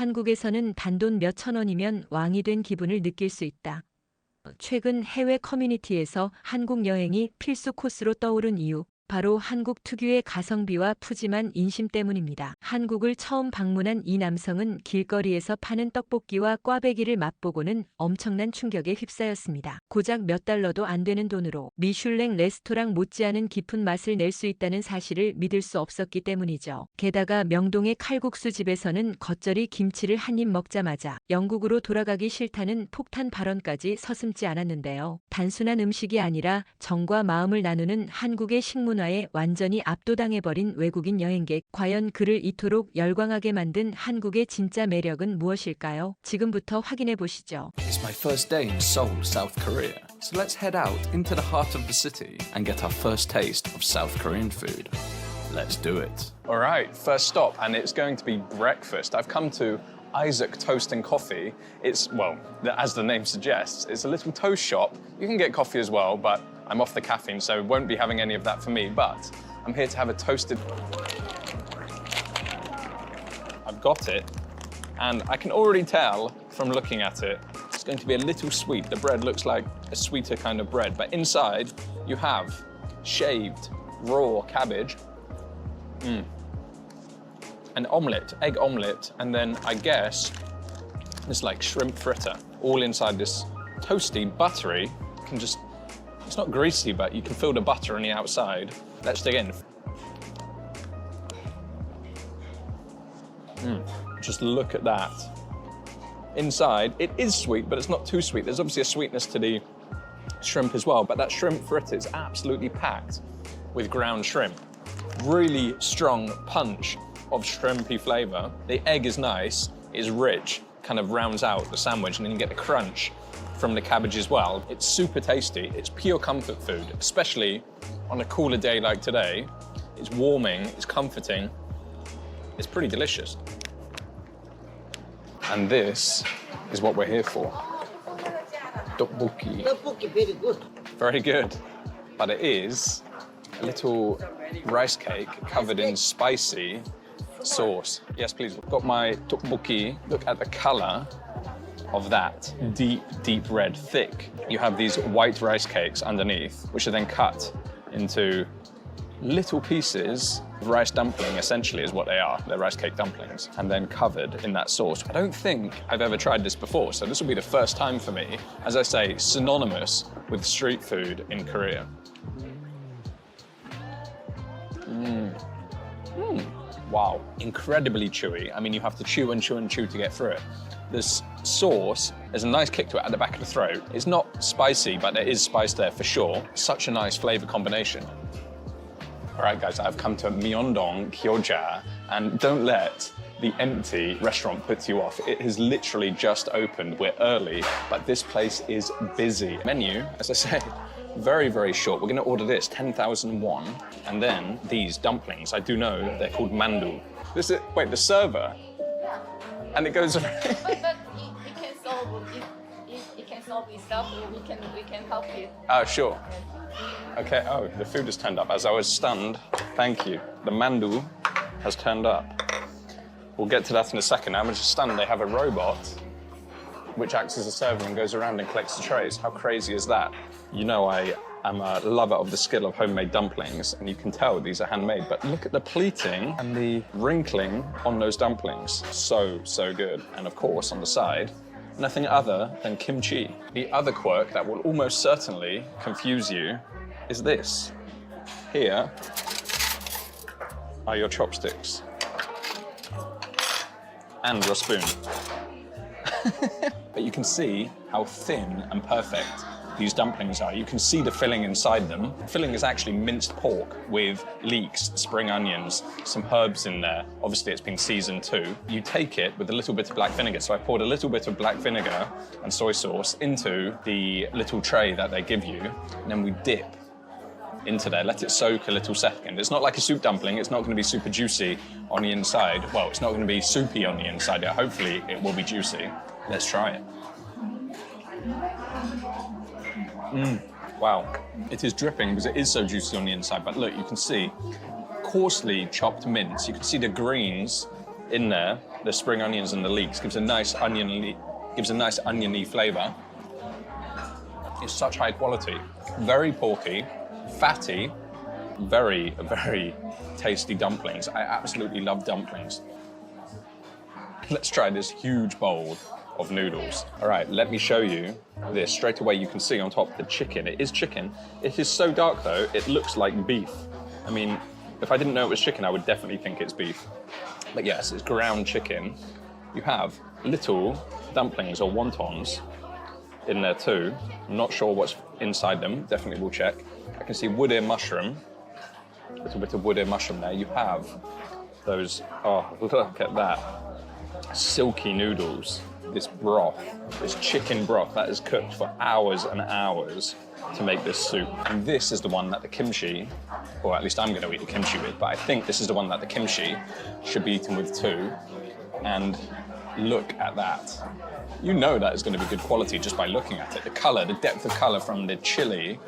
한국에서는 단돈 몇천 원이면 왕이 된 기분을 느낄 수 있다. 최근 해외 커뮤니티에서 한국 여행이 필수 코스로 떠오른 이유, 바로 한국 특유의 가성비와 푸짐한 인심 때문입니다. 한국을 처음 방문한 이 남성은 길거리에서 파는 떡볶이와 꽈배기를 맛보고는 엄청난 충격에 휩싸였습니다. 고작 몇 달러도 안 되는 돈으로 미슐랭 레스토랑 못지않은 깊은 맛을 낼 수 있다는 사실을 믿을 수 없었기 때문이죠. 게다가 명동의 칼국수 집에서는 겉절이 김치를 한 입 먹자마자 영국으로 돌아가기 싫다는 폭탄 발언까지 서슴지 않았는데요. 단순한 음식이 아니라 정과 마음을 나누는 한국의 식문화에 완전히 압도당해버린 외국인 여행객. 과연 그를 이토록 열광하게 만든 한국의 진짜 매력은 무엇일까요? 지금부터 확인해 보시죠. It's my first day in Seoul, South Korea. So let's head out into the heart of the city and get our first taste of South Korean food. Let's do it. All right, first stop, and it's going to be breakfast. I've come to Isaac Toast and Coffee. It's, well, as the name suggests, it's a little toast shop. You can get coffee as well, but I'm off the caffeine, so won't be having any of that for me. But I'm here to have a toasted... I've got it, and I can already tell from looking at it, it's going to be a little sweet. The bread looks like a sweeter kind of bread, but inside you have shaved raw cabbage, an omelette, egg omelette, and then I guess it's like shrimp fritter, all inside this toasty, buttery, can just, it's not greasy, but you can feel the butter on the outside. Let's dig in. Just look at that. Inside, it is sweet, but it's not too sweet. There's obviously a sweetness to the shrimp as well, but that shrimp fritter is absolutely packed with ground shrimp. Really strong punch of shrimpy flavor. The egg is nice, it's rich, kind of rounds out the sandwich, and then you get the crunch from the cabbage as well. It's super tasty. It's pure comfort food, especially on a cooler day like today. It's warming, it's comforting. It's pretty delicious. And this is what we're here for. Tteokbokki. Tteokbokki, very good. Very good. But it is a little rice cake covered in spicy sauce. Yes, please. I've got my tteokbokki. Look at the color of that. Deep, deep red, thick. You have these white rice cakes underneath, which are then cut into little pieces of rice dumpling, essentially, is what they are. They're rice cake dumplings, and then covered in that sauce. I don't think I've ever tried this before, so this will be the first time for me. As I say, synonymous with street food in Korea. Wow, incredibly chewy. I mean, you have to chew and chew and chew to get through it. This sauce, there's a nice kick to it at the back of the throat. It's not spicy, but there is spice there for sure. Such a nice flavor combination. All right, guys, I've come to Myeongdong Gyoja, and don't let the empty restaurant put you off. It has literally just opened. We're early, but this place is busy. Menu, as I say, very, very short. We're gonna order this, 10,000 won, and then these dumplings. I do know that they're called mandu. This is, wait, the server? And it goes around. But it can solve it can solve itself. We can help you. Oh, sure. Okay, oh, the food has turned up. As I was stunned, thank you. The mandu has turned up. We'll get to that in a second. I'm just stunned they have a robot which acts as a server and goes around and collects the trays. How crazy is that? You know I am a lover of the skill of homemade dumplings, and you can tell these are handmade, but look at the pleating and the wrinkling on those dumplings. So, so good. And of course, on the side, nothing other than kimchi. The other quirk that will almost certainly confuse you is this. Here are your chopsticks and your spoon. But you can see how thin and perfect these dumplings are. You can see the filling inside them. The filling is actually minced pork with leeks, spring onions, some herbs in there. Obviously, it's been seasoned too. You take it with a little bit of black vinegar. So I poured a little bit of black vinegar and soy sauce into the little tray that they give you, and then we dip into there, let it soak a little second. It's not like a soup dumpling. It's not going to be super juicy on the inside. Well, it's not going to be soupy on the inside. Yeah, hopefully, it will be juicy. Let's try it. Wow, it is dripping because it is so juicy on the inside, but look, you can see coarsely chopped mince. You can see the greens in there, the spring onions and the leeks gives a nice oniony flavour. It's such high quality, very porky, fatty, very, very tasty dumplings. I absolutely love dumplings. Let's try this huge bowl of noodles. All right, let me show you this. Straight away you can see on top the chicken. It is chicken. It is so dark though, it looks like beef. I mean, if I didn't know it was chicken, I would definitely think it's beef. But yes, it's ground chicken. You have little dumplings or wontons in there too. I'm not sure what's inside them, definitely will check. I can see wood ear mushroom, a little bit of wood ear mushroom there. You have those, oh, look at that. Silky noodles, this broth, this chicken broth that is cooked for hours and hours to make this soup. And this is the one that the kimchi, or at least I'm going to eat the kimchi with, but I think this is the one that the kimchi should be eaten with too. And look at that. You know that is going to be good quality just by looking at it. The colour, the depth of colour from the chili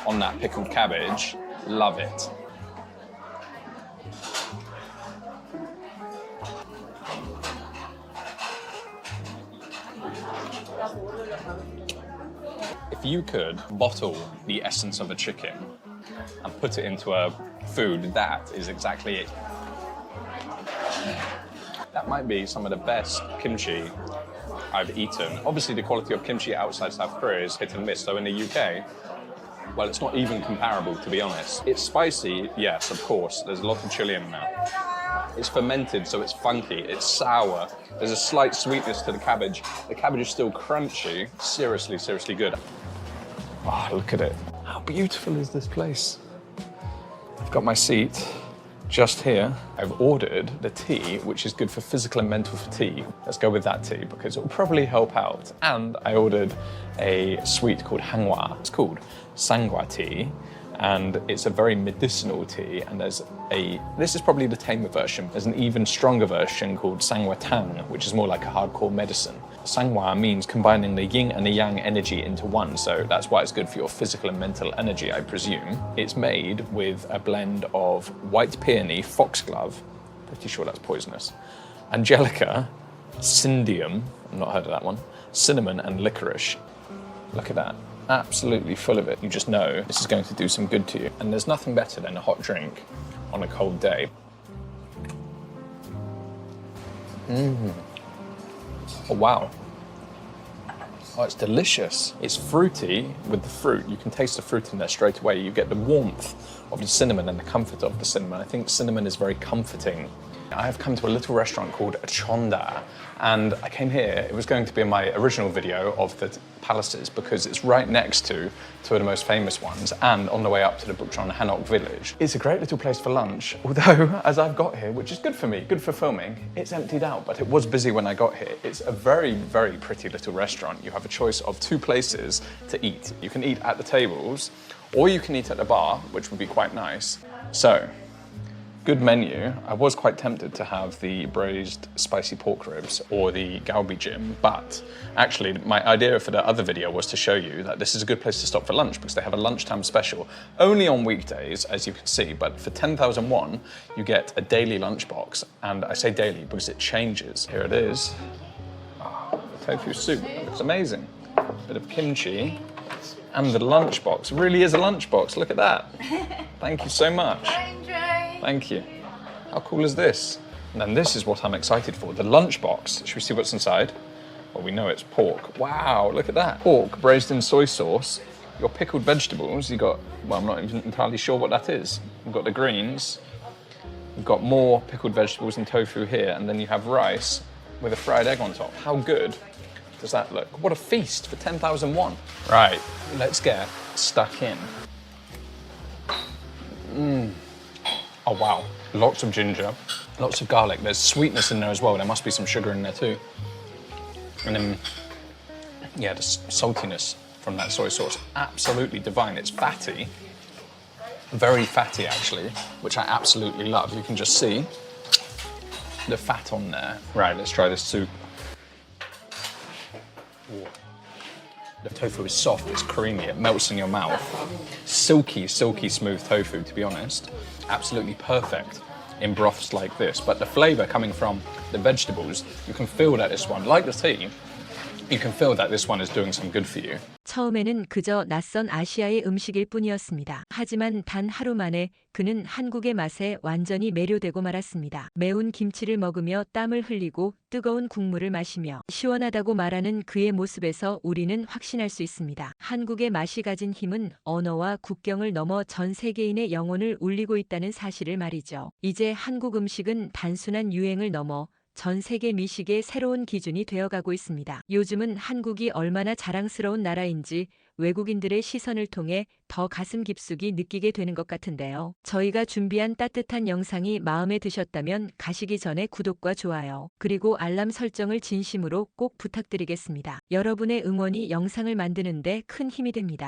on that pickled cabbage, love it. If you could bottle the essence of a chicken and put it into a food, that is exactly it. That might be some of the best kimchi I've eaten. Obviously, the quality of kimchi outside South Korea is hit and miss. So in the UK, well, it's not even comparable, to be honest. It's spicy, yes, of course. There's a lot of chili in there. It's fermented, so it's funky. It's sour. There's a slight sweetness to the cabbage. The cabbage is still crunchy. Seriously, seriously good. Oh, look at it. How beautiful is this place? I've got my seat just here. I've ordered the tea, which is good for physical and mental fatigue. Let's go with that tea because it will probably help out. And I ordered a sweet called hangwa. It's called sangwa tea, and it's a very medicinal tea. And this is probably the tamer version. There's an even stronger version called sangwa tang, which is more like a hardcore medicine. Sangwa means combining the yin and the yang energy into one, so that's why it's good for your physical and mental energy, I presume. It's made with a blend of white peony, foxglove, pretty sure that's poisonous, angelica, cindium, I've not heard of that one, cinnamon and licorice. Look at that, absolutely full of it. You just know this is going to do some good to you. And there's nothing better than a hot drink on a cold day. Oh, wow. Oh, it's delicious. It's fruity with the fruit. You can taste the fruit in there straight away. You get the warmth of the cinnamon and the comfort of the cinnamon. I think cinnamon is very comforting. I have come to a little restaurant called Chonda, and I came here. It was going to be in my original video of the palaces because it's right next to two of the most famous ones and on the way up to the Bukchon Hanok village. It's a great little place for lunch, although as I've got here, which is good for me, good for filming, it's emptied out, but it was busy when I got here. It's a very, very pretty little restaurant. You have a choice of two places to eat. You can eat at the tables or you can eat at the bar, which would be quite nice. So, good menu. I was quite tempted to have the braised spicy pork ribs or the galbijim, but actually my idea for the other video was to show you that this is a good place to stop for lunch because they have a lunchtime special only on weekdays, as you can see, but for 10,000 won, you get a daily lunchbox. And I say daily because it changes. Here it is. Oh, the tofu soup, that looks amazing. A bit of kimchi. And the lunchbox really is a lunchbox. Look at that. Thank you so much. Thank you. How cool is this? And then this is what I'm excited for, the lunchbox. Should we see what's inside? Well, we know it's pork. Wow, look at that. Pork braised in soy sauce. Your pickled vegetables, you got, well, I'm not even entirely sure what that is. You've got the greens. You've got more pickled vegetables and tofu here, and then you have rice with a fried egg on top. How good does that look? What a feast for 10,000 won. Right, let's get stuck in. Oh wow, lots of ginger, lots of garlic. There's sweetness in there as well. There must be some sugar in there too. And then, yeah, the saltiness from that soy sauce, absolutely divine. It's fatty, very fatty actually, which I absolutely love. You can just see the fat on there. Right, let's try this soup. Ooh. The tofu is soft, it's creamy, it melts in your mouth. Silky, silky smooth tofu, to be honest. Absolutely perfect in broths like this, but the flavour coming from the vegetables, you can feel that this one, like the tea, you can feel that this one is doing some good for you. 처음에는 그저 낯선 아시아의 음식일 뿐이었습니다. 하지만 단 하루 만에 그는 한국의 맛에 완전히 매료되고 말았습니다. 매운 김치를 먹으며 땀을 흘리고 뜨거운 국물을 마시며 시원하다고 말하는 그의 모습에서 우리는 확신할 수 있습니다. 한국의 맛이 가진 힘은 언어와 국경을 넘어 전 세계인의 영혼을 울리고 있다는 사실을 말이죠. 이제 한국 음식은 단순한 유행을 넘어 전 세계 미식의 새로운 기준이 되어가고 있습니다. 요즘은 한국이 얼마나 자랑스러운 나라인지 외국인들의 시선을 통해 더 가슴 깊숙이 느끼게 되는 것 같은데요. 저희가 준비한 따뜻한 영상이 마음에 드셨다면 가시기 전에 구독과 좋아요, 그리고 알람 설정을 진심으로 꼭 부탁드리겠습니다. 여러분의 응원이 영상을 만드는 데 큰 힘이 됩니다.